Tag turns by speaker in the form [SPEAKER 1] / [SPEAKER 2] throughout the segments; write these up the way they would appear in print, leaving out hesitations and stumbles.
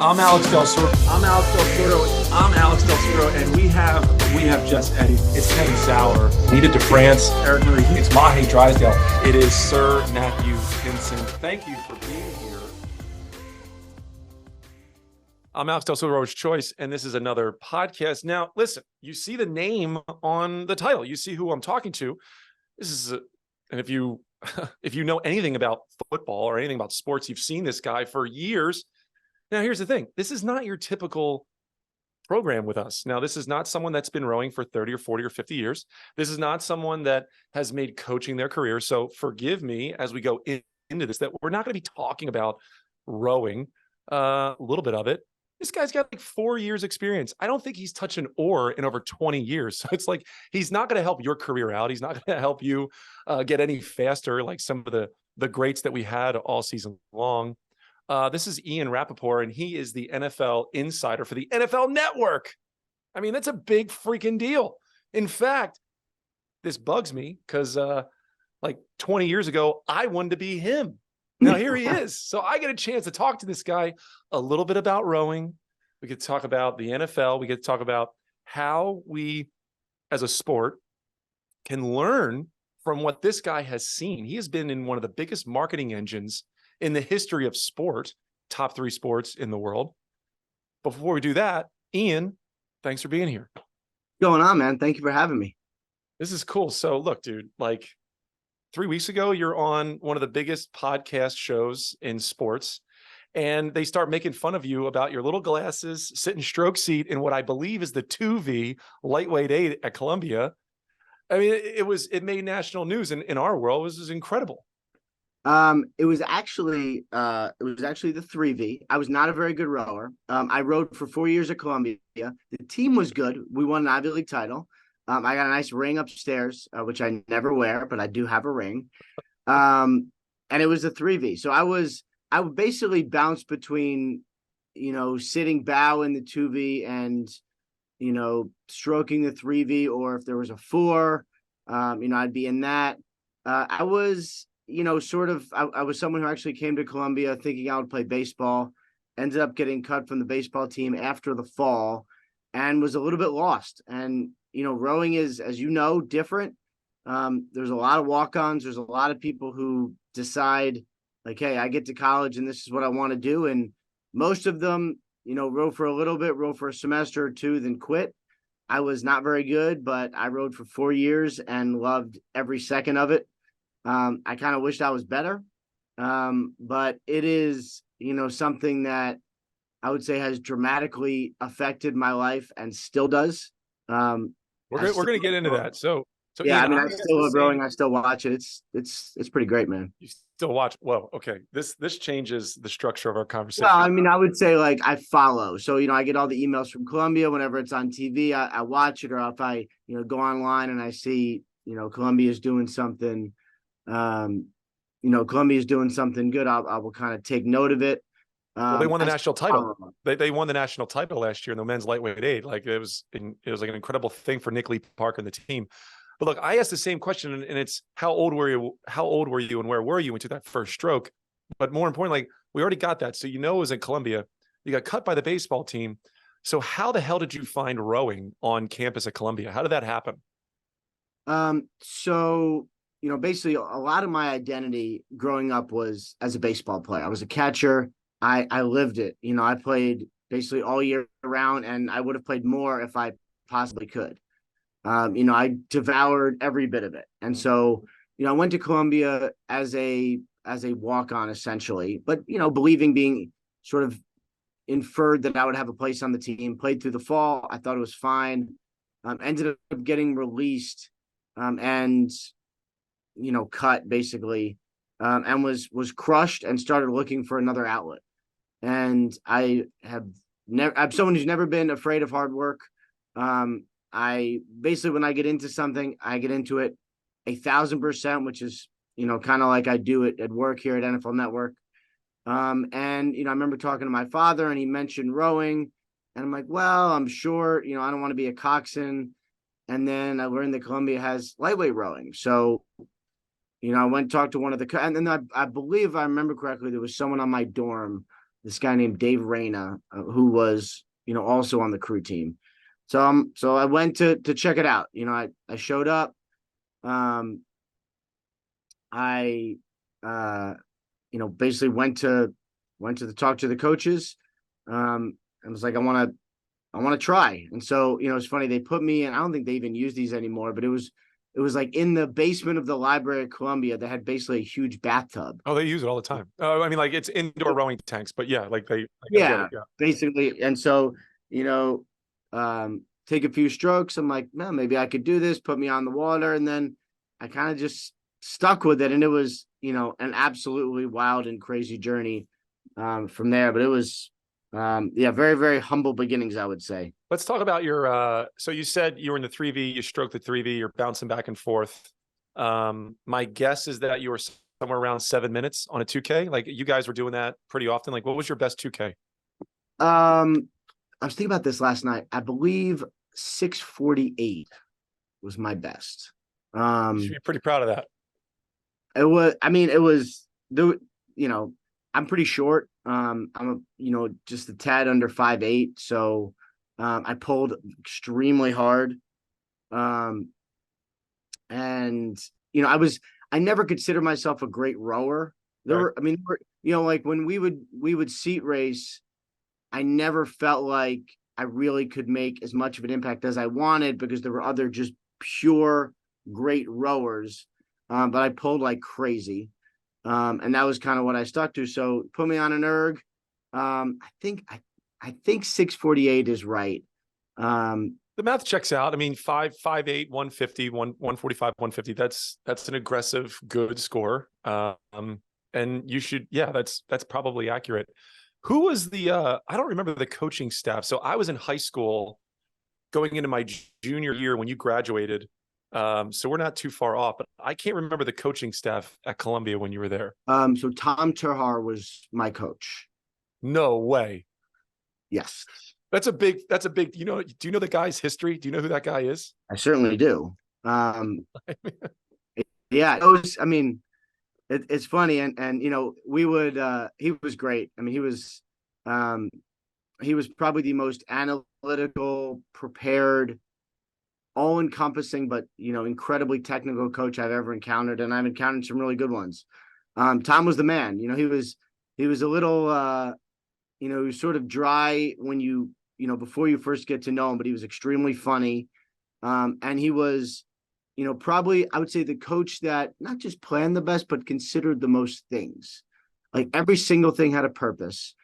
[SPEAKER 1] I'm Alex Del Soro. And we have just Eddie. It's Teddy Sauer. Needed to France. Eric Marie. It's Mahe Drysdale. It is Sir Matthew Hinson. Thank you for being here. I'm Alex Del Soro's Choice, and this is another podcast. Now, listen, you see the name on the title. You see who I'm talking to. And if you know anything about football or anything about sports, you've seen this guy for years. Now, here's the thing. This is not your typical program with us. Now, this is not someone that's been rowing for 30 or 40 or 50 years. This is not someone that has made coaching their career. So forgive me as we go into this, that we're not going to be talking about rowing, a little bit of it. This guy's got like 4 years experience. I don't think he's touched an oar in over 20 years. So it's like, he's not going to help your career out. He's not going to help you get any faster like some of the greats that we had all season long. This is Ian Rapoport, and he is the NFL insider for the NFL Network. I mean, that's a big freaking deal. In fact, this bugs me because like 20 years ago, I wanted to be him. Now here he is. So I get a chance to talk to this guy a little bit about rowing. We could talk about the NFL. We get to talk about how we, as a sport, can learn from what this guy has seen. He has been in one of the biggest marketing engines in the history of sport, top 3 sports in the world. Before we do that, Ian, thanks for being here.
[SPEAKER 2] What's going on, man? Thank you for having me.
[SPEAKER 1] This is cool. So look, dude, like 3 weeks ago, you're on one of the biggest podcast shows in sports, and they start making fun of you about your little glasses, sitting stroke seat in what I believe is the 2V lightweight 8 at Columbia. I mean, it made national news in our world. It was incredible.
[SPEAKER 2] It was actually the 3V. I was not a very good rower. I rowed for 4 years at Columbia. The team was good. We won an Ivy League title. I got a nice ring upstairs, which I never wear, but I do have a ring. And it was a 3V. So I would basically bounce between, sitting bow in the 2V and, stroking the 3V, or if there was a 4, I'd be in that. I was I was someone who actually came to Columbia thinking I would play baseball, ended up getting cut from the baseball team after the fall, and was a little bit lost. And, rowing is, as you know, different. There's a lot of walk-ons. There's a lot of people who decide, like, hey, I get to college and this is what I want to do. And most of them, row for a little bit, row for a semester or 2, then quit. I was not very good, but I rowed for 4 years and loved every second of it. I kind of wished I was better, but it is, something that I would say has dramatically affected my life and still does.
[SPEAKER 1] We're going to get into that. So
[SPEAKER 2] yeah, Ian, I still love rowing. I still watch it. It's pretty great, man.
[SPEAKER 1] You still watch? Whoa. Okay. This changes the structure of our conversation.
[SPEAKER 2] Well, I mean, I would say like I follow. So, I get all the emails from Columbia whenever it's on TV. I watch it, or if I, go online and I see, Columbia is doing something. Columbia is doing something good. I will kind of take note of it.
[SPEAKER 1] Well, they won the national title. They won the national title last year in the men's lightweight 8. Like it was like an incredible thing for Nick Lee Parker and the team. But look, I asked the same question, and it's how old were you, and where were you into that first stroke? But more importantly, we already got that. So it was in Columbia. You got cut by the baseball team. So how the hell did you find rowing on campus at Columbia? How did that happen?
[SPEAKER 2] So basically a lot of my identity growing up was as a baseball player. I was a catcher. I lived it. I played basically all year round, and I would have played more if I possibly could. I devoured every bit of it. And so, I went to Columbia as a walk-on essentially, but, believing, being sort of inferred that I would have a place on the team, played through the fall. I thought it was fine. Ended up getting released, and cut basically, and was crushed and started looking for another outlet. And I'm someone who's never been afraid of hard work. I basically, when I get into something, I get into it 1,000%, which is, kind of like I do it at work here at NFL Network. And, I remember talking to my father, and he mentioned rowing, and I'm like, well, I'm sure, I don't want to be a coxswain. And then I learned that Columbia has lightweight rowing. So, I went and talked to one of the, and then I believe I remember correctly, there was someone on my dorm this guy named Dave Reyna, who was, also on the crew team. So I went to check it out. I showed up. Um, I, basically went to talk to the coaches. And was like, I want to try. And so, it's funny. They put me in, I don't think they even use these anymore, but it was like in the basement of the Library of Columbia that had basically a huge bathtub.
[SPEAKER 1] Oh, they use it all the time. I mean, like it's indoor rowing tanks, but yeah, like I get
[SPEAKER 2] Yeah,
[SPEAKER 1] it. Yeah.
[SPEAKER 2] basically. And so, take a few strokes. I'm like, no, maybe I could do this, put me on the water. And then I kind of just stuck with it. And it was, an absolutely wild and crazy journey from there. But it was, yeah, very, very humble beginnings, I would say.
[SPEAKER 1] Let's talk about your so you said you were in the 3V, you stroked the 3V, you're bouncing back and forth. My guess is that you were somewhere around 7 minutes on a 2K. Like you guys were doing that pretty often. Like what was your best 2K?
[SPEAKER 2] Um, I was thinking about this last night. I believe 6:48 was my best.
[SPEAKER 1] You should be pretty proud of that.
[SPEAKER 2] It was, I mean, it was the, I'm pretty short. I'm just a tad under 5'8". So, I pulled extremely hard. Um, and, I never considered myself a great rower. There
[SPEAKER 1] Right.
[SPEAKER 2] were, I mean, like when we would seat race, I never felt like I really could make as much of an impact as I wanted because there were other just pure great rowers. But I pulled like crazy. And that was kind of what I stuck to. So put me on an erg. I think 6:48 is right. Um,
[SPEAKER 1] The math checks out. I mean, 5'8", 150, 145, 150. That's an aggressive, good score. And you should, yeah, that's probably accurate. Who was the I don't remember the coaching staff. So I was in high school going into my junior year when you graduated. So we're not too far off, but I can't remember the coaching staff at Columbia when you were there.
[SPEAKER 2] so Tom Turhar was my coach.
[SPEAKER 1] No way.
[SPEAKER 2] Yes,
[SPEAKER 1] That's a big, do you know the guy's history? Do you know who that guy is?
[SPEAKER 2] I certainly do. Yeah, it was, I mean, it's funny. And, we would, he was great. I mean, um, he was probably the most analytical, prepared, all encompassing, but incredibly technical coach I've ever encountered, and I've encountered some really good ones. Tom was the man. He was a little he was sort of dry when before you first get to know him, but he was extremely funny. And he was, probably I would say the coach that not just planned the best, but considered the most things. Like every single thing had a purpose.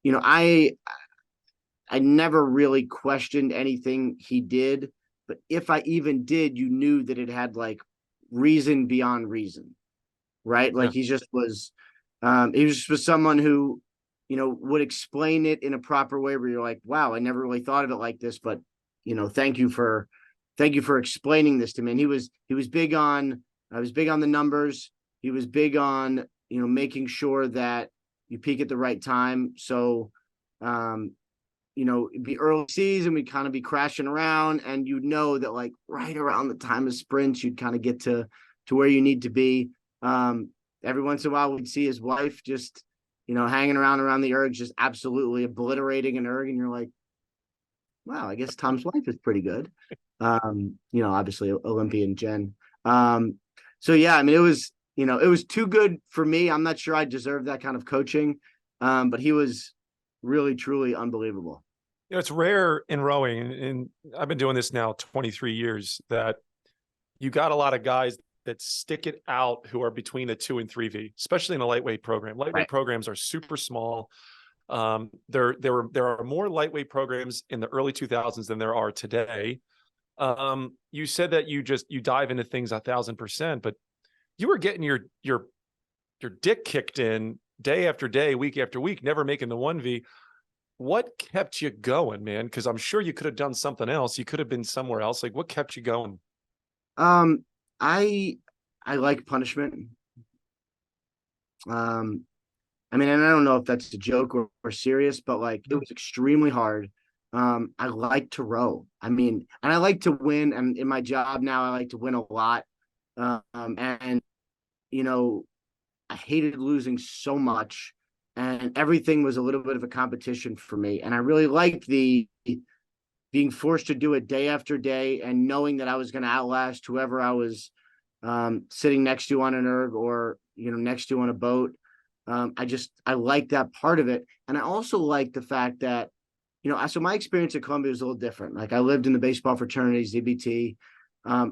[SPEAKER 2] I never really questioned anything he did, but if I even did, you knew that it had like reason beyond reason, right?
[SPEAKER 1] Yeah.
[SPEAKER 2] Like he was just someone who, would explain it in a proper way where you're like, wow, I never really thought of it like this, but thank you for explaining this to me. And he was big on, I was big on the numbers. He was big on, making sure that you peak at the right time. So, it'd be early season, we'd kind of be crashing around, and that like right around the time of sprints, you'd kind of get to where you need to be. Every once in a while, we'd see his wife just, hanging around the ergs, just absolutely obliterating an erg, and you're like, wow, I guess Tom's wife is pretty good. Obviously Olympian Jen. So yeah, I mean, it was too good for me. I'm not sure I deserved that kind of coaching. But he was really, truly unbelievable.
[SPEAKER 1] It's rare in rowing, and I've been doing this now 23 years, that you got a lot of guys that stick it out who are between the 2 and 3V, especially in a lightweight program. Lightweight
[SPEAKER 2] Right.
[SPEAKER 1] programs are super small. There are more lightweight programs in the early 2000s than there are today. You said that you dive into things 1,000%, but you were getting your dick kicked in day after day, week after week, never making the 1V. What kept you going, man? Because I'm sure you could have done something else. You could have been somewhere else. Like, what kept you going?
[SPEAKER 2] Um, I I like punishment. Um, I mean, and I don't know if that's a joke or serious, but like it was extremely hard. I like to row. I mean, and I like to win. And in my job now, I like to win a lot. And you know, I hated losing so much. and everything was a little bit of a competition for me. And I really liked the being forced to do it day after day and knowing that I was going to outlast whoever I was sitting next to on an erg or, next to on a boat. I like that part of it. And I also like the fact that, so my experience at Columbia was a little different. Like I lived in the baseball fraternity, ZBT.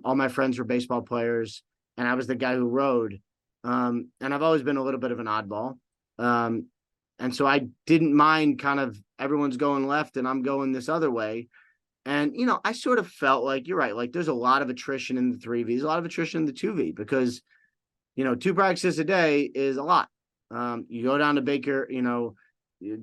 [SPEAKER 2] All my friends were baseball players and I was the guy who rowed. And I've always been a little bit of an oddball. And so I didn't mind kind of everyone's going left and I'm going this other way. And, I sort of felt like you're right. Like there's a lot of attrition in the 3Vs, a lot of attrition in the 2V because, 2 practices a day is a lot. You go down to Baker,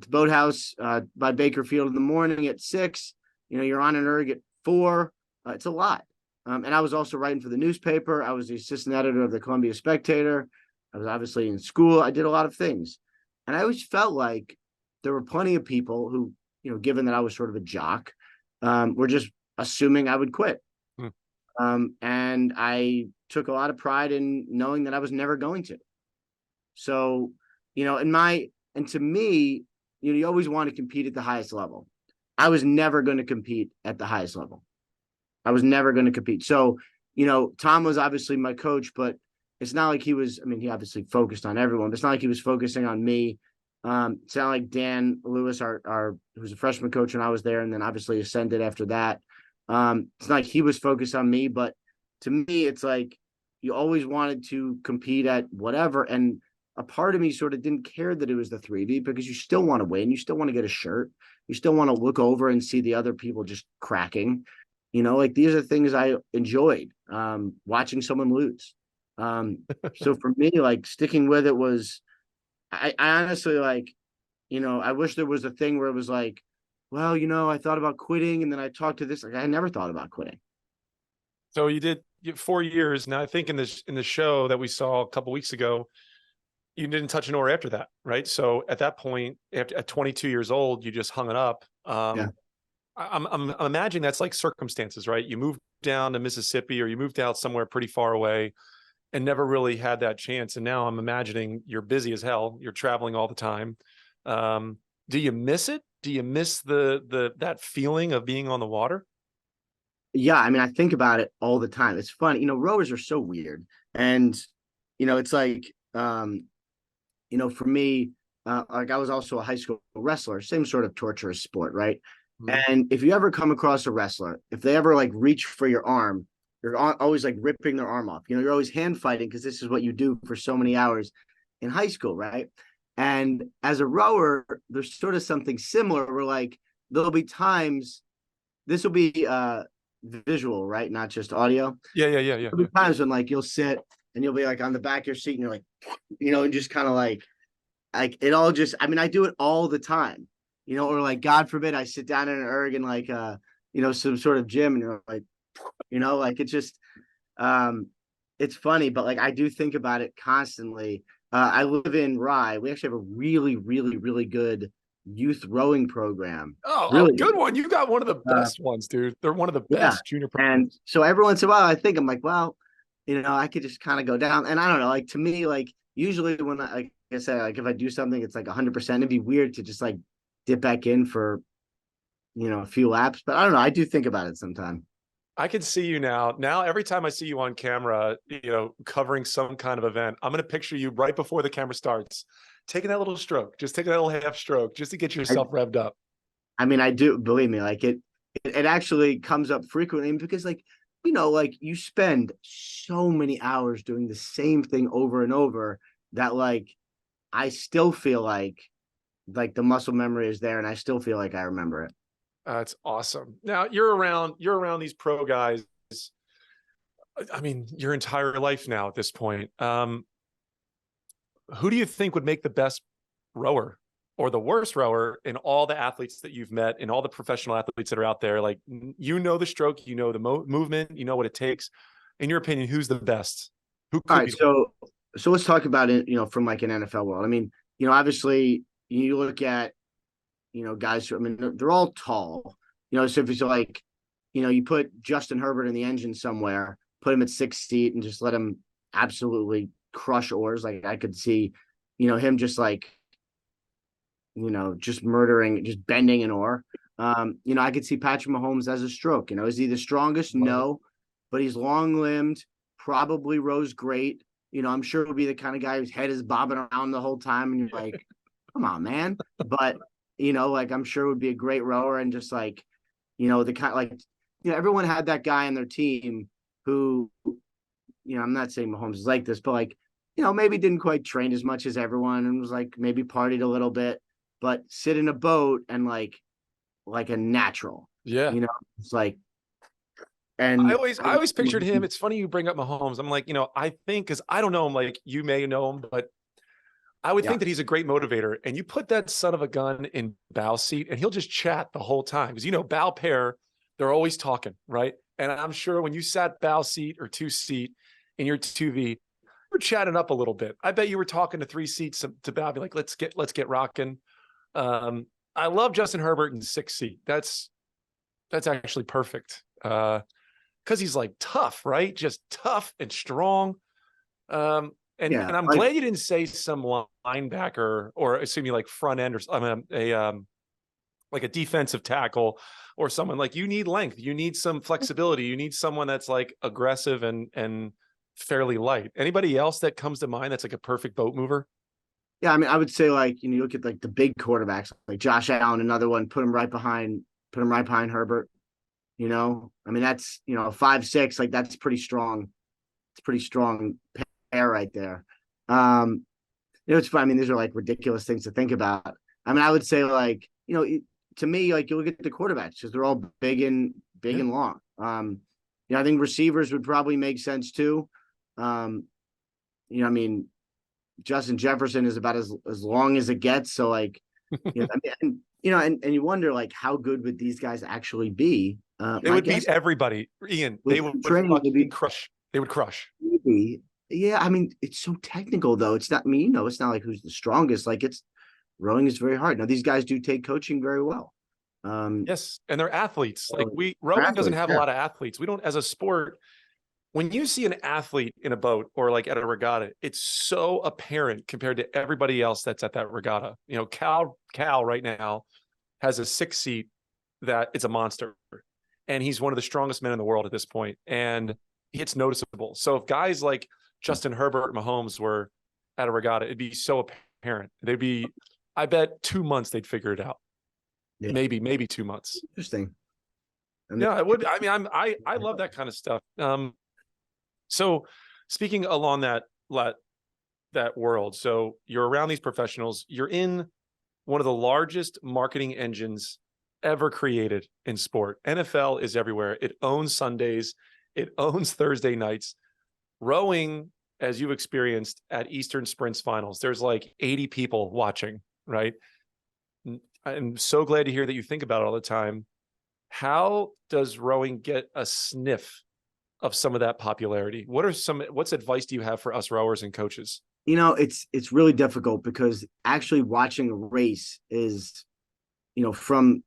[SPEAKER 2] Boathouse by Baker Field in the morning at 6, you're on an erg at 4. It's a lot. And I was also writing for the newspaper. I was the assistant editor of the Columbia Spectator. I was obviously in school. I did a lot of things. And I always felt like there were plenty of people who, given that I was sort of a jock, were just assuming I would quit. And I took a lot of pride in knowing that I was never going to. So, and to me, you always want to compete at the highest level. I was never going to compete at the highest level. I was never going to compete. So, Tom was obviously my coach, but it's not like he was, he obviously focused on everyone, but it's not like he was focusing on me. It's not like Dan Lewis, our who was a freshman coach when I was there, and then obviously ascended after that. It's not like he was focused on me, but to me, it's like you always wanted to compete at whatever. And a part of me sort of didn't care that it was the 3V because you still want to win. You still want to get a shirt. You still want to look over and see the other people just cracking. Like these are things I enjoyed, watching someone lose. So for me, like sticking with it was, I honestly like, I wish there was a thing where it was like, well, I thought about quitting and then I talked to this. Like I never thought about quitting.
[SPEAKER 1] So you did 4 years. Now I think in the show that we saw a couple weeks ago, you didn't touch an oar after that, right? So at that point, at 22 years old, you just hung it up.
[SPEAKER 2] Yeah.
[SPEAKER 1] I'm imagining that's like circumstances, right? You moved down to Mississippi or you moved out somewhere pretty far away and never really had that chance. And now I'm imagining you're busy as hell. You're traveling all the time. Do you miss it? Do you miss that feeling of being on the water?
[SPEAKER 2] Yeah. I think about it all the time. It's funny, rowers are so weird. And, it's like, for me, like I was also a high school wrestler, same sort of torturous sport, right? And if you ever come across a wrestler, if they ever like reach for your arm, you're always like ripping their arm off. You're always hand fighting because this is what you do for so many hours in high school, right? And as a rower, there's sort of something similar where like there'll be times, this will be visual, right? Not just audio.
[SPEAKER 1] Yeah.
[SPEAKER 2] There'll be times when like you'll sit and you'll be like on the back of your seat and you're like, and just kind of like it all just, I do it all the time, or like, God forbid I sit down in an erg in like, some sort of gym and you're like, like it's just, it's funny, but like, I do think about it constantly. I live in Rye. We actually have a really, really, really good youth rowing program.
[SPEAKER 1] Oh,
[SPEAKER 2] Really
[SPEAKER 1] good one. You got one of the best ones, dude. They're one of the best junior programs.
[SPEAKER 2] And so every once in a while I'm like, well, I could just kind of go down. And I don't know, like to me, like usually when like I said, like if I do something, it's like 100%. It'd be weird to just like dip back in for, a few laps. But I don't know. I do think about it sometimes.
[SPEAKER 1] I can see you now. Now, every time I see you on camera, covering some kind of event, I'm going to picture you right before the camera starts, taking that little stroke, just taking that little half stroke, just to get yourself revved up.
[SPEAKER 2] I do believe me, like it actually comes up frequently because like, like you spend so many hours doing the same thing over and over that like, I still feel like the muscle memory is there and I still feel like I remember it.
[SPEAKER 1] That's awesome. Now you're around these pro guys. Your entire life now at this point. Who do you think would make the best rower or the worst rower in all the athletes that you've met and all the professional athletes that are out there? Like, the stroke, the movement, what it takes. In your opinion, who's the best? Who could
[SPEAKER 2] all right, so let's talk about it, from like an NFL world. Obviously you look at, guys who, they're all tall, so if it's like, you put Justin Herbert in the engine somewhere, put him at 6 feet and just let him absolutely crush oars. Like I could see, him just like just murdering, just bending an oar. I could see Patrick Mahomes as a stroke. Is he the strongest?
[SPEAKER 1] Love it.
[SPEAKER 2] No, but he's long limbed, probably rose great. I'm sure he'll be the kind of guy whose head is bobbing around the whole time. And you're like, come on, man. But, like I'm sure would be a great rower and just like, the kind like, everyone had that guy on their team who, I'm not saying Mahomes is like this, but like, maybe didn't quite train as much as everyone and was like maybe partied a little bit, but sit in a boat and like a natural,
[SPEAKER 1] Yeah.
[SPEAKER 2] it's like,
[SPEAKER 1] I
[SPEAKER 2] and
[SPEAKER 1] always, I always pictured him. It's funny you bring up Mahomes. I'm like, I think because I don't know him like you may know him, but I would
[SPEAKER 2] yeah,
[SPEAKER 1] think that he's a great motivator. And you put that son of a gun in bow seat, and he'll just chat the whole time because bow pair, they're always talking, right? And I'm sure when you sat bow seat or two seat in your 2V, we're chatting up a little bit. I bet you were talking to three seats to bow, be like, let's get rocking. I love Justin Herbert in 6 seat. That's actually perfect. Because he's like tough, right? Just tough and strong. And I'm
[SPEAKER 2] like
[SPEAKER 1] glad you didn't say some linebacker or assume you like front end or like a defensive tackle or someone like you need length, you need some flexibility, you need someone that's like aggressive and fairly light. Anybody else that comes to mind that's like a perfect boat mover?
[SPEAKER 2] yeah. I mean, I would say like you look at like the big quarterbacks like Josh Allen, another one, put him right behind Herbert. I mean that's 5'6", like that's pretty strong. It's pretty strong pair right there. It's fun. I mean, these are like ridiculous things to think about. I mean, I would say like, to me, like you look at the quarterbacks because they're all big
[SPEAKER 1] Yeah.
[SPEAKER 2] and long. I think receivers would probably make sense too. I mean, Justin Jefferson is about as long as it gets. So like, I mean, and you wonder like how good would these guys actually be?
[SPEAKER 1] They
[SPEAKER 2] My
[SPEAKER 1] would
[SPEAKER 2] guess
[SPEAKER 1] beat everybody. Ian, they
[SPEAKER 2] with
[SPEAKER 1] would
[SPEAKER 2] training,
[SPEAKER 1] fucking crush. They would crush.
[SPEAKER 2] maybe. Yeah, I mean, it's so technical though. It's not me, it's not like who's the strongest. Like rowing is very hard. Now these guys do take coaching very well.
[SPEAKER 1] Yes. And they're athletes. Like
[SPEAKER 2] So
[SPEAKER 1] rowing doesn't
[SPEAKER 2] athletes,
[SPEAKER 1] have a
[SPEAKER 2] yeah.
[SPEAKER 1] lot of athletes. We don't, as a sport, when you see an athlete in a boat or like at a regatta, it's so apparent compared to everybody else that's at that regatta. Cal right now has a 6 seat that it's a monster. And he's one of the strongest men in the world at this point. And it's noticeable. So if guys like Justin Herbert, Mahomes were at a regatta, it'd be so apparent. I bet 2 months they'd figure it out.
[SPEAKER 2] Yeah.
[SPEAKER 1] Maybe 2 months.
[SPEAKER 2] Interesting. I mean,
[SPEAKER 1] Yeah, I would. I mean, I love that kind of stuff. So speaking along that world, so you're around these professionals, you're in one of the largest marketing engines ever created in sport. NFL is everywhere. It owns Sundays, it owns Thursday nights. Rowing, as you've experienced at Eastern Sprints Finals, there's like 80 people watching, right? I'm so glad to hear that you think about it all the time. How does rowing get a sniff of some of that popularity? What's advice do you have for us rowers and coaches?
[SPEAKER 2] it's really difficult because actually watching a race is, from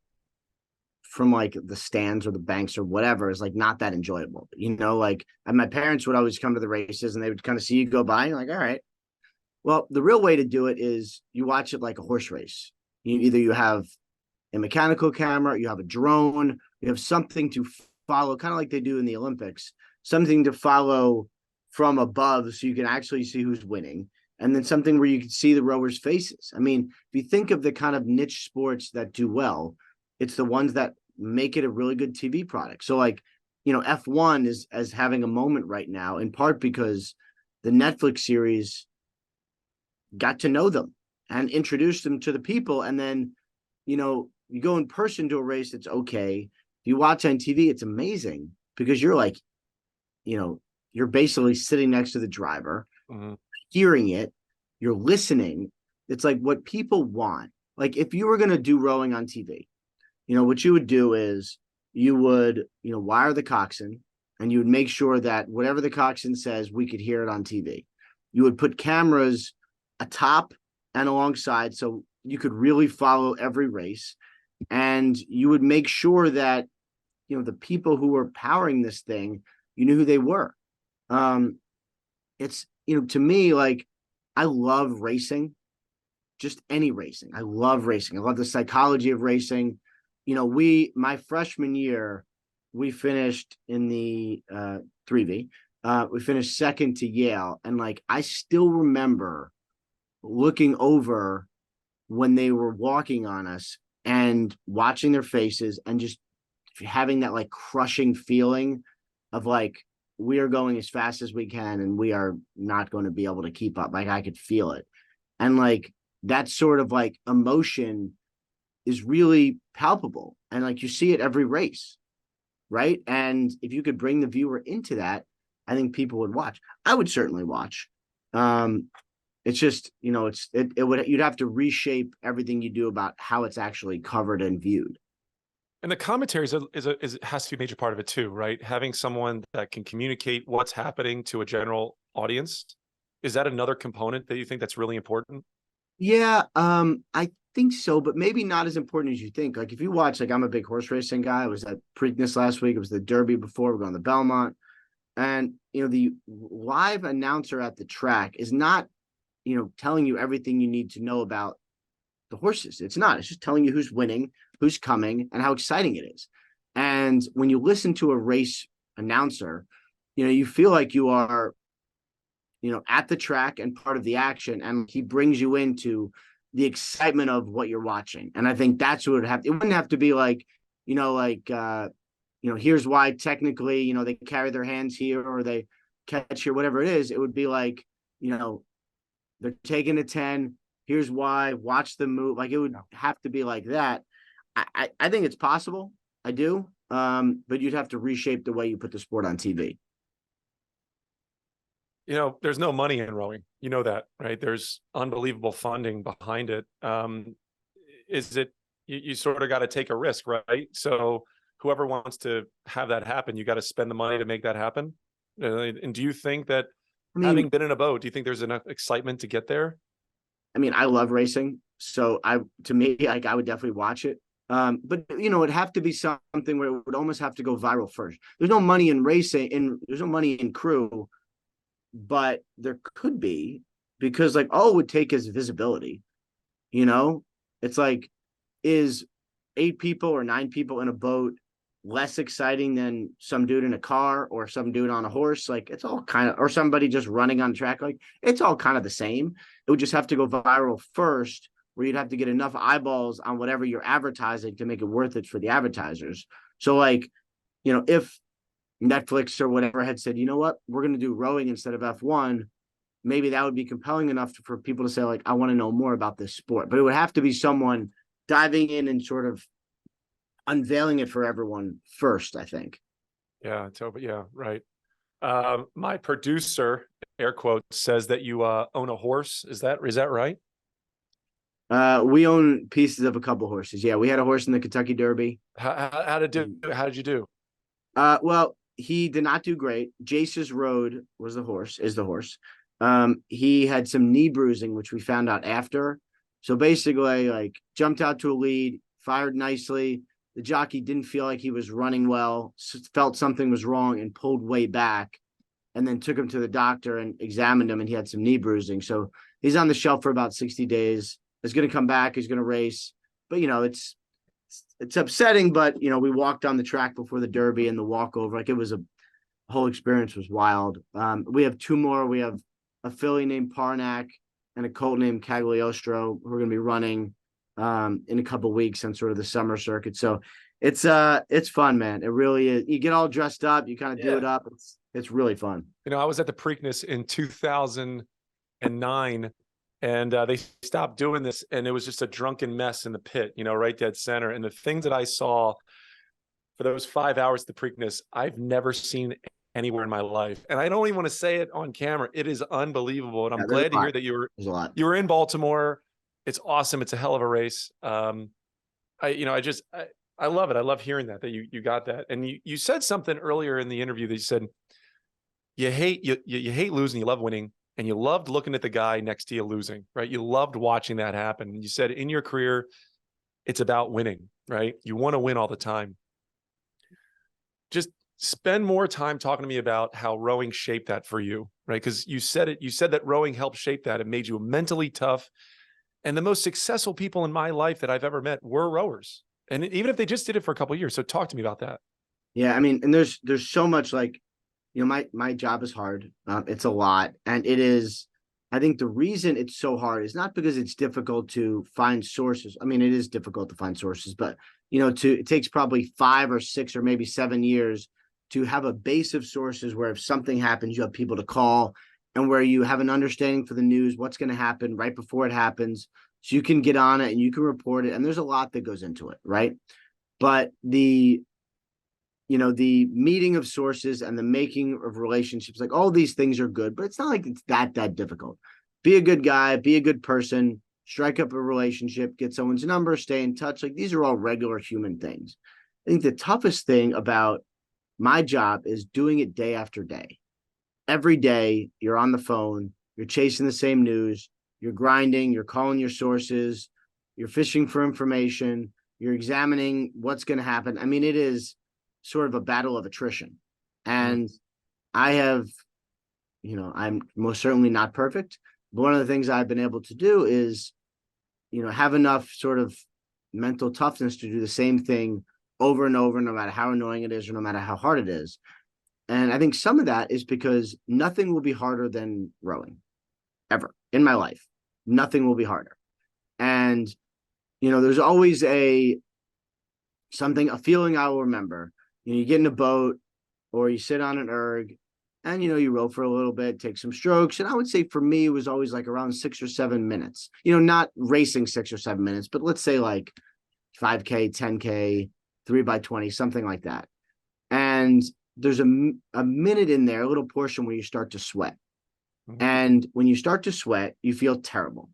[SPEAKER 2] like the stands or the banks or whatever is like not that enjoyable. Like and my parents would always come to the races and they would kind of see you go by and like, all right. Well, the real way to do it is you watch it like a horse race. You have a mechanical camera, you have a drone, you have something to follow, kind of like they do in the Olympics, something to follow from above so you can actually see who's winning. And then something where you can see the rowers' faces. I mean, if you think of the kind of niche sports that do well, it's the ones that make it a really good TV product. So like, F1 is as having a moment right now, in part because the Netflix series got to know them and introduced them to the people. And then, you go in person to a race, it's okay. If you watch on TV, it's amazing because you're like, you're basically sitting next to the driver, hearing it, you're listening. It's like what people want. Like if you were going to do rowing on TV, what you would do is you would, wire the coxswain and you would make sure that whatever the coxswain says, we could hear it on TV. You would put cameras atop and alongside so you could really follow every race. And you would make sure that, the people who were powering this thing, you knew who they were. It's, to me, like, I love racing just any racing. I love racing. I love the psychology of racing. My freshman year, we finished in the 3V. We finished second to Yale. And like, I still remember looking over when they were walking on us and watching their faces and just having that like crushing feeling of like, we are going as fast as we can and we are not going to be able to keep up. Like, I could feel it. And like, that sort of like emotion is really palpable. And like, you see it every race. Right. And if you could bring the viewer into that, I think people would watch. I would certainly watch. It's just, you'd have to reshape everything you do about how it's actually covered and viewed.
[SPEAKER 1] And the commentary has to be a major part of it too, right? Having someone that can communicate what's happening to a general audience. Is that another component that you think that's really important?
[SPEAKER 2] Yeah, I think so, but maybe not as important as you think. Like, if you watch, like, I'm a big horse racing guy. I was at Preakness last week. It was the Derby before. We're going to Belmont. And, the live announcer at the track is not, telling you everything you need to know about the horses. It's not. It's just telling you who's winning, who's coming, and how exciting it is. And when you listen to a race announcer, you feel like you are, at the track and part of the action, and he brings you into the excitement of what you're watching. And I think that's what it wouldn't have to be like, here's why technically, they carry their hands here or they catch here, whatever it is. It would be like, they're taking a 10. Here's why, watch them move. Like, it would have to be like that. I think it's possible. I do. But you'd have to reshape the way you put the sport on TV.
[SPEAKER 1] There's no money in rowing. You know that, right? There's unbelievable funding behind it. Is it, you sort of got to take a risk, right? So whoever wants to have that happen, you got to spend the money to make that happen. And do you think that, having been in a boat, do you think there's enough excitement to get there?
[SPEAKER 2] I mean, I love racing. So to me, like, I would definitely watch it. But it'd have to be something where it would almost have to go viral first. There's no money in racing and there's no money in crew, but there could be, because like all it would take is visibility. It's like, is 8 people or 9 people in a boat less exciting than some dude in a car or some dude on a horse? Like, it's all kind of, or somebody just running on track. Like, it's all kind of the same. It would just have to go viral first, where you'd have to get enough eyeballs on whatever you're advertising to make it worth it for the advertisers. So like, if Netflix or whatever had said, you know what, we're going to do rowing instead of F1, maybe that would be compelling enough for people to say, like, I want to know more about this sport. But it would have to be someone diving in and sort of unveiling it for everyone first, I think.
[SPEAKER 1] Yeah, totally. Yeah, right. My producer, air quotes, says that you own a horse. Is that right?
[SPEAKER 2] We own pieces of a couple horses. Yeah, we had a horse in the Kentucky Derby.
[SPEAKER 1] How did you do?
[SPEAKER 2] Well, he did not do great. Jace's Road is the horse. He had some knee bruising, which we found out after. So basically, like, jumped out to a lead, fired nicely. The jockey didn't feel like he was running well, felt something was wrong, and pulled way back, and then took him to the doctor and examined him, and he had some knee bruising. So he's on the shelf for about 60 days. He's going to come back. He's going to race. But, it's upsetting, but, we walked on the track before the Derby and the walkover. Like, it was the whole experience was wild. We have 2 more. We have a filly named Parnack and a colt named Cagliostro who are going to be running in a couple of weeks on sort of the summer circuit. So it's fun, man. It really is. You get all dressed up, you kind of do it up. It's really fun.
[SPEAKER 1] I was at the Preakness in 2009 and they stopped doing this, and it was just a drunken mess in the pit, right dead center. And the things that I saw for those 5 hours at the Preakness, I've never seen anywhere in my life. And I don't even want to say it on camera. It is unbelievable. And I'm glad to hear that you were in Baltimore. It's awesome. It's a hell of a race. I love it. I love hearing that you got that. And you said something earlier in the interview that you said, you hate losing, you love winning, and you loved looking at the guy next to you losing, right? You loved watching that happen. And you said in your career, it's about winning, right? You want to win all the time. Just spend more time talking to me about how rowing shaped that for you, right? Because you said that rowing helped shape that. It made you mentally tough. And the most successful people in my life that I've ever met were rowers. And even if they just did it for a couple of years. So talk to me about that.
[SPEAKER 2] Yeah, I mean, and there's so much like, my job is hard. It's a lot, and it is. I think the reason it's so hard is not because it's difficult to find sources. I mean, it is difficult to find sources, but it takes probably 5 or 6 or maybe 7 years to have a base of sources where if something happens, you have people to call, and where you have an understanding for the news, what's going to happen right before it happens, so you can get on it and you can report it. And there's a lot that goes into it, right? But the meeting of sources and the making of relationships, like all these things are good, but it's not like it's that difficult. Be a good guy, be a good person, strike up a relationship, get someone's number, stay in touch. Like these are all regular human things. I think the toughest thing about my job is doing it day after day. Every day you're on the phone, you're chasing the same news, you're grinding, you're calling your sources, you're fishing for information, you're examining what's going to happen. I mean, it is sort of a battle of attrition. And I have, I'm most certainly not perfect, but one of the things I've been able to do is, have enough sort of mental toughness to do the same thing over and over, no matter how annoying it is or no matter how hard it is. And I think some of that is because nothing will be harder than rowing ever in my life. Nothing will be harder. And, there's always a feeling I will remember. You get in a boat or you sit on an erg and, you row for a little bit, take some strokes. And I would say for me, it was always like around 6 or 7 minutes, not racing 6 or 7 minutes, but let's say like 5K, 10K, 3x20, something like that. And there's a minute in there, a little portion where you start to sweat.
[SPEAKER 1] Mm-hmm.
[SPEAKER 2] And when you start to sweat, you feel terrible.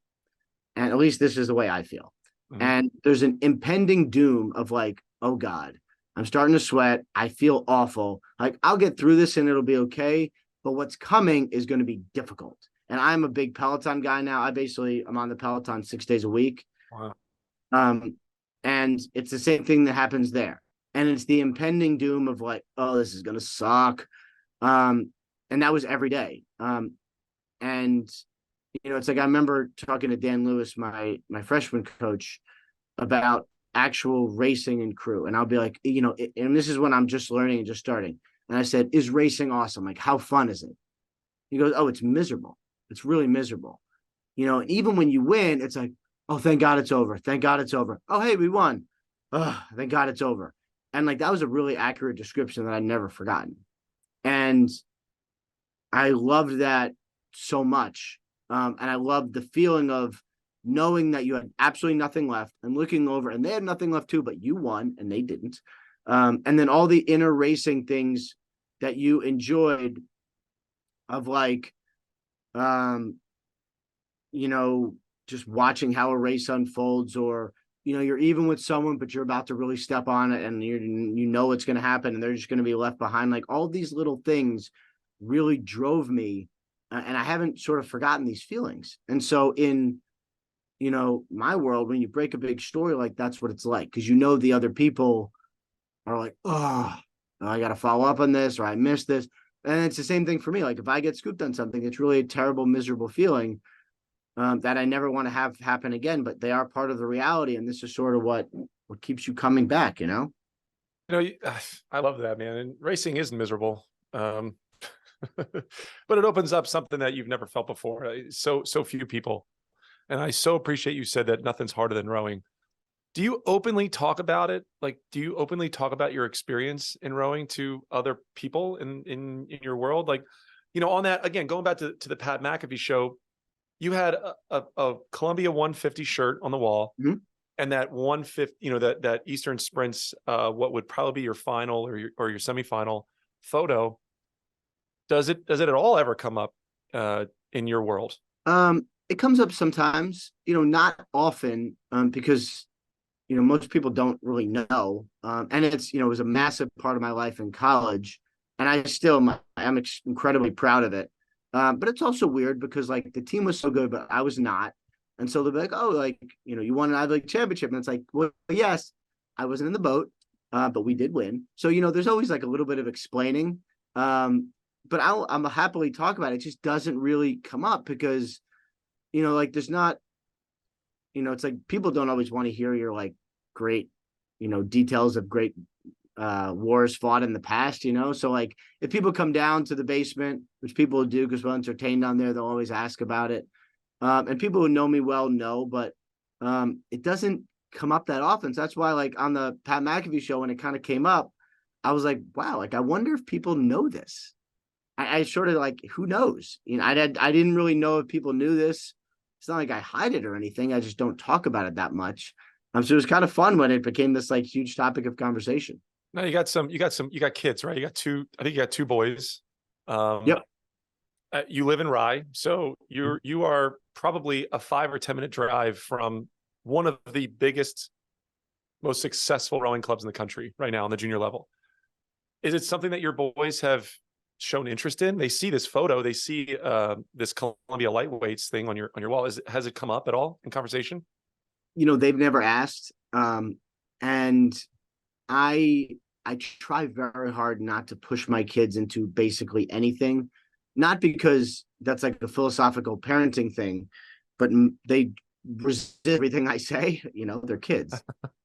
[SPEAKER 2] And at least this is the way I feel. Mm-hmm. And there's an impending doom of like, oh God, I'm starting to sweat. I feel awful. Like I'll get through this and it'll be okay. But what's coming is going to be difficult. And I'm a big Peloton guy now. I'm on the Peloton 6 days a week.
[SPEAKER 1] Wow.
[SPEAKER 2] And it's the same thing that happens there. And it's the impending doom of like, oh, this is going to suck. And that was every day. And it's like, I remember talking to Dan Lewis, my freshman coach, about actual racing and crew. And I'll be like, and this is when I'm just learning and just starting. And I said, is racing awesome? Like, how fun is it? He goes, oh, it's miserable. It's really miserable. And even when you win, it's like, oh, thank God it's over. Thank God it's over. Oh, hey, we won. Oh, thank God it's over. And like, that was a really accurate description that I'd never forgotten. And I loved that so much. And I loved the feeling of knowing that you had absolutely nothing left and looking over and they had nothing left too, but you won and they didn't. And then all the inner racing things that you enjoyed of like, just watching how a race unfolds, or, you're even with someone, but you're about to really step on it and what's going to happen and they're just going to be left behind. Like all these little things really drove me. And I haven't sort of forgotten these feelings. And so in, my world, when you break a big story, like that's what it's like. Cause the other people are like, oh, I got to follow up on this, or I missed this. And it's the same thing for me. Like if I get scooped on something, it's really a terrible, miserable feeling that I never want to have happen again, but they are part of the reality. And this is sort of what keeps you coming back,
[SPEAKER 1] I love that, man. And racing is miserable. But it opens up something that you've never felt before. So few people. And I so appreciate you said that nothing's harder than rowing. Do you openly talk about it? Like, do you openly talk about your experience in rowing to other people in your world? Like, on that, again, going back to the Pat McAfee show, you had a Columbia 150 shirt on the wall,
[SPEAKER 2] mm-hmm.
[SPEAKER 1] and that 150, that Eastern Sprints, what would probably be your final or your semifinal photo. Does it at all ever come up in your world?
[SPEAKER 2] It comes up sometimes, not often, because most people don't really know. And it's, it was a massive part of my life in college, and I'm incredibly proud of it. But it's also weird because like the team was so good, but I was not. And so they'll be like, oh, like, you won an Ivy League championship. And it's like, well, yes, I wasn't in the boat, but we did win. So, there's always like a little bit of explaining. But I'm happily talk about it. It just doesn't really come up because, like there's not, it's like people don't always want to hear your like great, details of great wars fought in the past, So like if people come down to the basement, which people do because we're entertained down there, they'll always ask about it. And people who know me well know, but it doesn't come up that often. So that's why like on the Pat McAfee show, when it kind of came up, I was like, wow, like I wonder if people know this. I sort of like, who knows? I didn't really know if people knew this. It's not like I hide it or anything. I just don't talk about it that much. So it was kind of fun when it became this like huge topic of conversation.
[SPEAKER 1] Now you got kids, right? You got two, I think you got two boys.
[SPEAKER 2] Yep.
[SPEAKER 1] You live in Rye, so you are probably a 5 or 10 minute drive from one of the biggest, most successful rowing clubs in the country right now on the junior level. Is it something that your boys have shown interest in? They see this photo, they see this Columbia lightweights thing on your wall. Has it come up at all in conversation?
[SPEAKER 2] They've never asked. And I I try very hard not to push my kids into basically anything, not because that's like a philosophical parenting thing, but they resist everything I say. They're kids,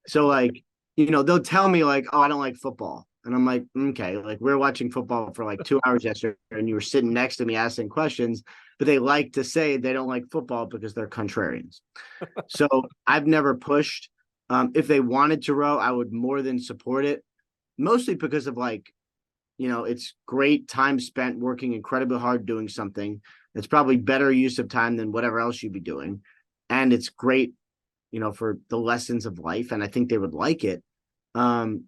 [SPEAKER 2] so like they'll tell me like, oh, I don't like football, and I'm like, okay, like we're watching football for like 2 hours yesterday, and you were sitting next to me asking questions, but they like to say they don't like football because they're contrarians. So I've never pushed. If they wanted to row, I would more than support it, mostly because of like, it's great time spent working incredibly hard doing something. It's probably better use of time than whatever else you'd be doing. And it's great, for the lessons of life. And I think they would like it. Um,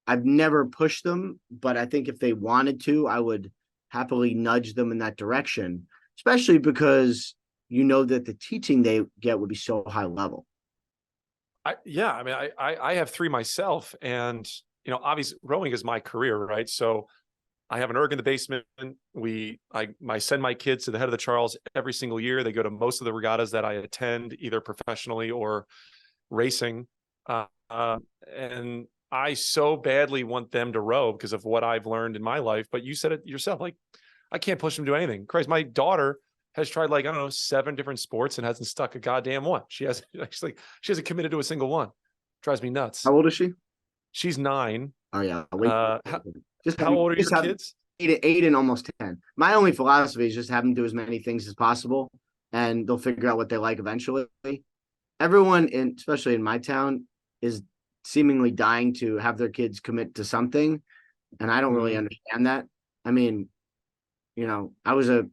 [SPEAKER 2] I've never pushed them, but I think if they wanted to, I would happily nudge them in that direction, especially because that the teaching they get would be so high level.
[SPEAKER 1] Yeah, I mean, I have three myself, and obviously rowing is my career, right? So I have an erg in the basement. I send my kids to the head of the Charles every single year. They go to most of the regattas that I attend, either professionally or racing. And I so badly want them to row because of what I've learned in my life. But you said it yourself, like I can't push them to do anything. Christ, my daughter has tried like, I don't know, 7 different sports and hasn't stuck a goddamn one. She hasn't committed to a single one. Drives me nuts.
[SPEAKER 2] How old is she?
[SPEAKER 1] She's 9.
[SPEAKER 2] Oh yeah, wait.
[SPEAKER 1] How old are your
[SPEAKER 2] just have
[SPEAKER 1] kids?
[SPEAKER 2] 8 and almost 10. My only philosophy is just have them do as many things as possible, and they'll figure out what they like eventually. Everyone, especially in my town, is seemingly dying to have their kids commit to something, and I don't really understand that. I mean, I was a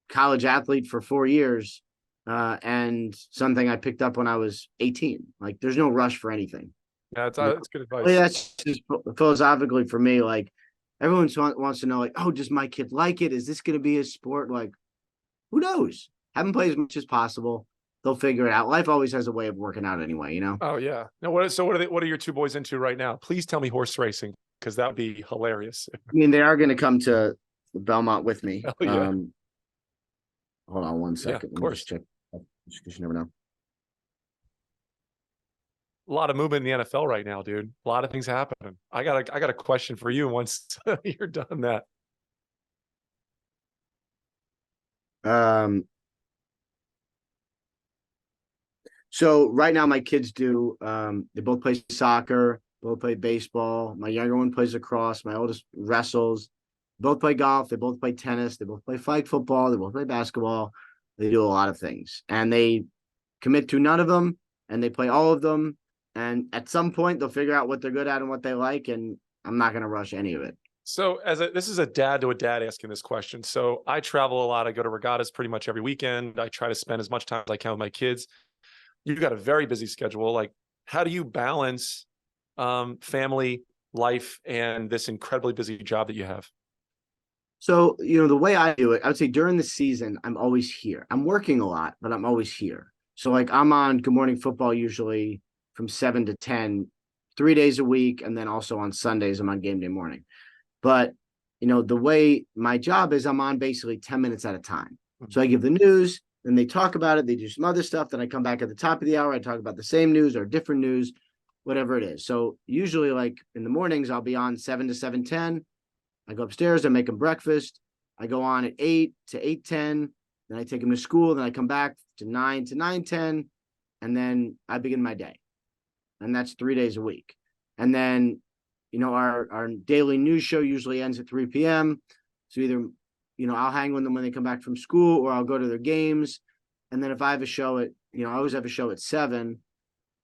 [SPEAKER 2] college athlete for 4 years, and something I picked up when I was 18. Like, there's no rush for anything.
[SPEAKER 1] Yeah, that's good advice.
[SPEAKER 2] That's just philosophically for me. Like, everyone wants to know, like, oh, does my kid like it? Is this going to be his sport? Like, who knows? Have them play as much as possible. They'll figure it out. Life always has a way of working out anyway,
[SPEAKER 1] Oh yeah. No, what are your two boys into right now? Please tell me horse racing, because that would be hilarious.
[SPEAKER 2] I mean, they are going to come to Belmont with me.
[SPEAKER 1] Oh yeah.
[SPEAKER 2] Hold on one
[SPEAKER 1] Yeah,
[SPEAKER 2] second.
[SPEAKER 1] of
[SPEAKER 2] Let me
[SPEAKER 1] course.
[SPEAKER 2] just check. Because you never know.
[SPEAKER 1] A lot of movement in the NFL right now, dude. A lot of things happening. I got a question for you once you're done that.
[SPEAKER 2] So right now my kids do they both play soccer, both play baseball. My younger one plays lacrosse, my oldest wrestles, both play golf, they both play tennis, they both play flag football, they both play basketball. They do a lot of things. And they commit to none of them, and they play all of them. And at some point they'll figure out what they're good at and what they like, and I'm not gonna rush any of it.
[SPEAKER 1] So this is a dad to a dad asking this question. So I travel a lot. I go to regattas pretty much every weekend. I try to spend as much time as I can with my kids. You've got a very busy schedule. Like, how do you balance family life and this incredibly busy job that you have?
[SPEAKER 2] So, the way I do it, I would say during the season, I'm always here. I'm working a lot, but I'm always here. So, like, I'm on Good Morning Football usually from 7 to 10, 3 days a week. And then also on Sundays, I'm on game day morning. But, the way my job is, I'm on basically 10 minutes at a time. So I give the news, then they talk about it. They do some other stuff. Then I come back at the top of the hour. I talk about the same news or different news, whatever it is. So usually, like in the mornings, I'll be on 7 to 7:10. I go upstairs, I make them breakfast. I go on at 8 to 8:10. Then I take them to school. Then I come back to 9 to 9:10. and then I begin my day, and that's 3 days a week. And then, our daily news show usually ends at 3 p.m. So either, I'll hang with them when they come back from school, or I'll go to their games. And then if I have a show at, I always have a show at 7,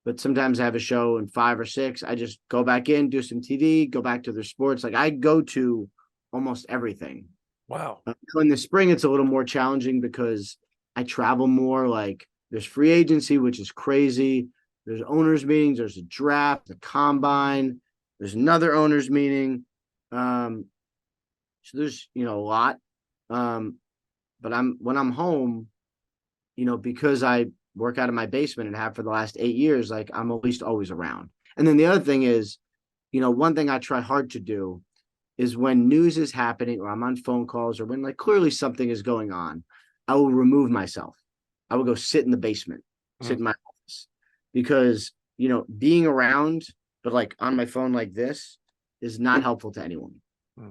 [SPEAKER 2] but sometimes I have a show in 5 or 6. I just go back in, do some TV, go back to their sports. Like, I go to almost everything.
[SPEAKER 1] Wow.
[SPEAKER 2] In the spring, it's a little more challenging because I travel more. Like, there's free agency, which is crazy. There's owners meetings. There's a draft, the combine. There's another owners meeting. So there's, a lot. But when I'm home, because I work out of my basement and have for the last 8 years, like, I'm at least always around. And then the other thing is, one thing I try hard to do is when news is happening, or I'm on phone calls, or when, like, clearly something is going on, I will remove myself. I will go sit in the basement, sit in my office, because, being around, but like on my phone like this, is not helpful to anyone.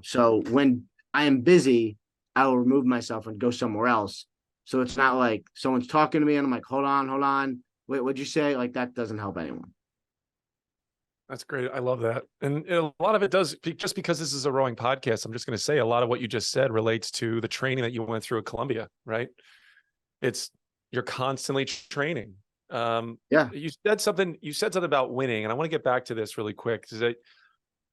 [SPEAKER 2] So when I am busy, I will remove myself and go somewhere else. So it's not like someone's talking to me and I'm like, hold on. Wait, what'd you say? Like, that doesn't help anyone.
[SPEAKER 1] That's great. I love that. And a lot of it does, just because this is a rowing podcast, I'm just going to say a lot of what you just said relates to the training that you went through at Columbia, right? You're constantly training.
[SPEAKER 2] Yeah.
[SPEAKER 1] You said something about winning, and I want to get back to this really quick. Is that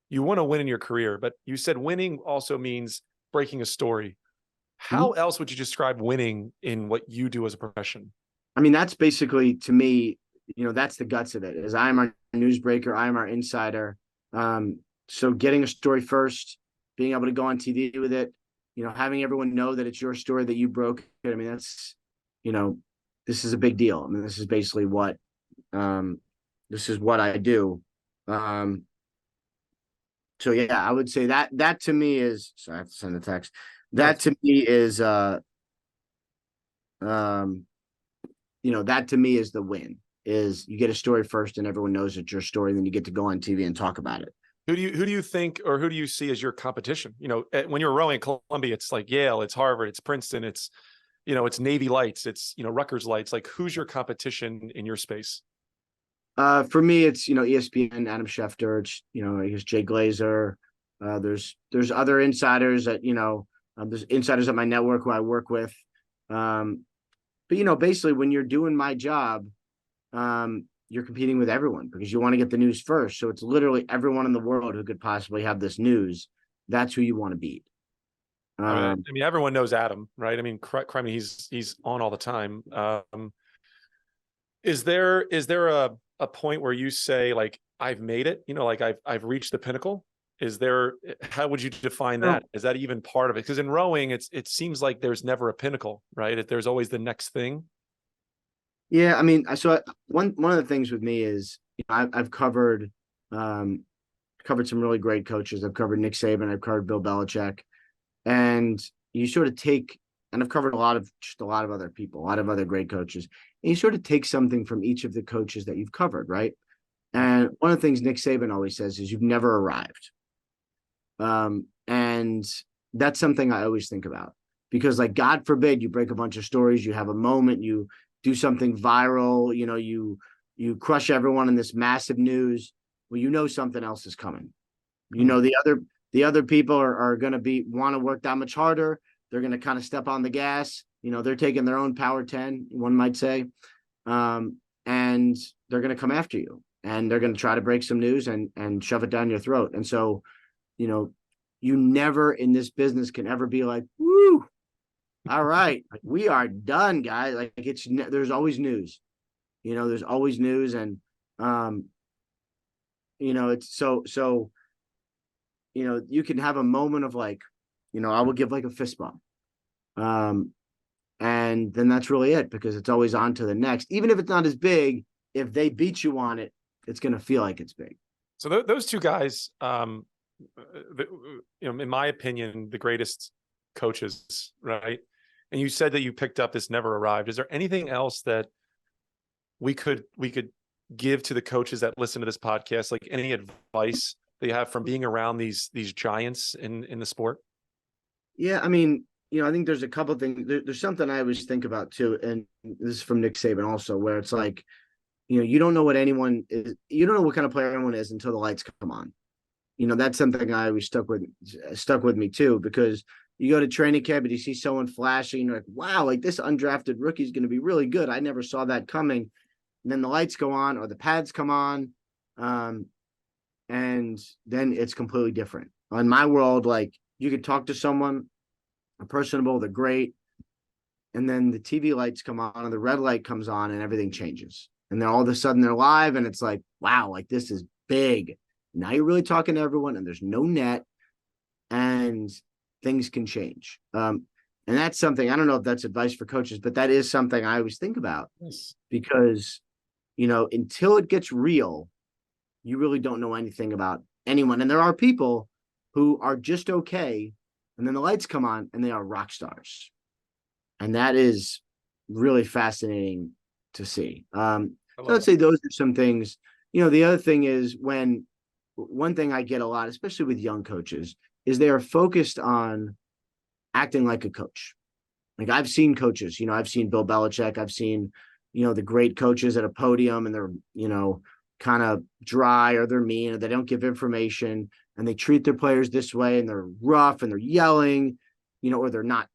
[SPEAKER 1] you want to win in your career, but you said winning also means breaking a story. How else would you describe winning in what you do as a profession?
[SPEAKER 2] I mean, that's basically, to me, that's the guts of it. Is I'm our newsbreaker, I'm our insider. So getting a story first, being able to go on TV with it, having everyone know that it's your story, that you broke it. I mean, that's, this is a big deal. I mean, this is basically what I do. So yeah, I would say that to me is, sorry, I have to send a text. That to me is that to me is the win. Is you get a story first and everyone knows it's your story, then you get to go on TV and talk about it.
[SPEAKER 1] Who do you think, or who do you see as your competition? When you're rowing at Columbia, it's like Yale, it's Harvard, it's Princeton, it's Navy Lights, it's Rutgers Lights. Like, who's your competition in your space?
[SPEAKER 2] For me, it's ESPN, Adam Schefter. It's I guess Jay Glazer. There's other insiders that there's insiders at my network who I work with. But basically, when you're doing my job, you're competing with everyone because you want to get the news first. So it's literally everyone in the world who could possibly have this news. That's who you want to beat.
[SPEAKER 1] I mean, everyone knows Adam, right? I mean, he's on all the time. Is there a point where you say, like, I've made it? Like, I've reached the pinnacle? How would you define that? Is that even part of it? Because in rowing, it seems like there's never a pinnacle, right? There's always the next thing.
[SPEAKER 2] Yeah, I mean, so one of the things with me is I've covered some really great coaches. I've covered Nick Saban, I've covered Bill Belichick, and you sort of take, and I've covered a lot of other people, a lot of other great coaches, and you sort of take something from each of the coaches that you've covered, right? And one of the things Nick Saban always says is you've never arrived. And that's something I always think about, because, like, God forbid you break a bunch of stories, you have a moment, you do something viral, you crush everyone in this massive news. Well, something else is coming. The other people are going to want to work that much harder. They're going to kind of step on the gas. They're taking their own power 10, one might say. And they're going to come after you, and they're going to try to break some news and shove it down your throat. And so, you never in this business can ever be like, woo, all right, like, we are done, guys. Like, there's always news, there's always news. And, it's so, you can have a moment of, like, I will give, like, a fist bump. And then that's really it, because it's always on to the next. Even if it's not as big, if they beat you on it, it's going to feel like it's big.
[SPEAKER 1] So those two guys, in my opinion, the greatest coaches, right? And you said that you picked up this never arrived. Is there anything else that we could give to the coaches that listen to this podcast? Like, any advice that you have from being around these giants in the sport?
[SPEAKER 2] Yeah, I mean, I think there's a couple of things. There's something I always think about too, and this is from Nick Saban also, where it's like, You don't know what anyone is. You don't know what kind of player anyone is until the lights come on. That's something I always stuck with me too, because you go to training camp and you see someone flashing, and you're like, wow, like this undrafted rookie is going to be really good. I never saw that coming. And then the lights go on or the pads come on. And then it's completely different. In my world, like you could talk to someone, they're personable, they're great. And then the TV lights come on and the red light comes on and everything changes. And then all of a sudden they're live and it's like, wow, like this is big. Now you're really talking to everyone and there's no net and things can change. And that's something, I don't know if that's advice for coaches, but that is something I always think about because, until it gets real, you really don't know anything about anyone. And there are people who are just okay. And then the lights come on and they are rock stars. And that is really fascinating to see. So I'd say those are some things. The other thing is one thing I get a lot, especially with young coaches, is they are focused on acting like a coach. Like I've seen coaches, I've seen Bill Belichick, I've seen, the great coaches at a podium and they're, kind of dry or they're mean or they don't give information and they treat their players this way and they're rough and they're yelling, or they're not,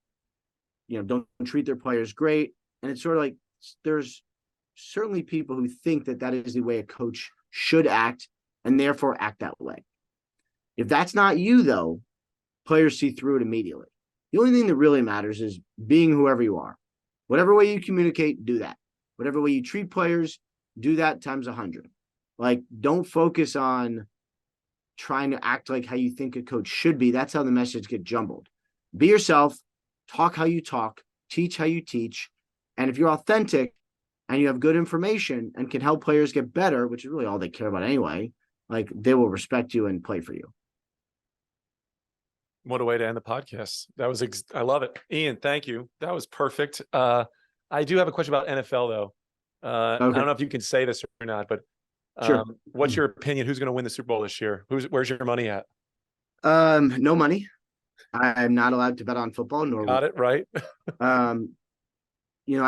[SPEAKER 2] don't treat their players great. And it's sort of like there's certainly people who think that that is the way a coach should act and therefore act that way. If that's not you, though, players see through it immediately. The only thing that really matters is being whoever you are. Whatever way you communicate, do that. Whatever way you treat players, do that times 100. Like, don't focus on trying to act like how you think a coach should be. That's how the message gets jumbled. Be yourself, talk how you talk, teach how you teach. And if you're authentic and you have good information and can help players get better, which is really all they care about anyway, like they will respect you and play for you.
[SPEAKER 1] What a way to end the podcast. That was, I love it. Ian, thank you. That was perfect. I do have a question about NFL though. Okay. I don't know if you can say this or not, but
[SPEAKER 2] sure.
[SPEAKER 1] What's your opinion? Who's going to win the Super Bowl this year? Where's your money at?
[SPEAKER 2] No money. I'm not allowed to bet on football. Nor
[SPEAKER 1] got it right.
[SPEAKER 2] I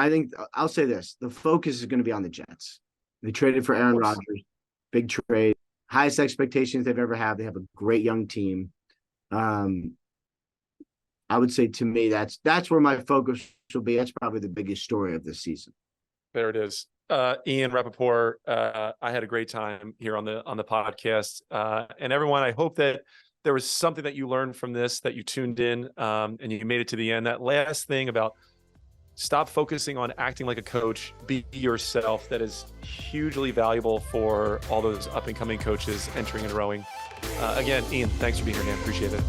[SPEAKER 2] think I'll say this: the focus is going to be on the Jets. They traded for Aaron Rodgers, big trade, highest expectations they've ever had. They have a great young team. I would say to me that's where my focus will be. That's probably the biggest story of this season.
[SPEAKER 1] There it is. Ian Rapoport, I had a great time here on the podcast. And everyone, I hope that there was something that you learned from this, that you tuned in and you made it to the end. That last thing about stop focusing on acting like a coach, be yourself. That is hugely valuable for all those up and coming coaches entering and rowing. Again, Ian, thanks for being here, man. Appreciate it.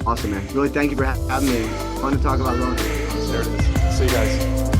[SPEAKER 2] Awesome, man. Really, thank you for having me. Fun to talk about rowing.
[SPEAKER 1] There it is. See you guys.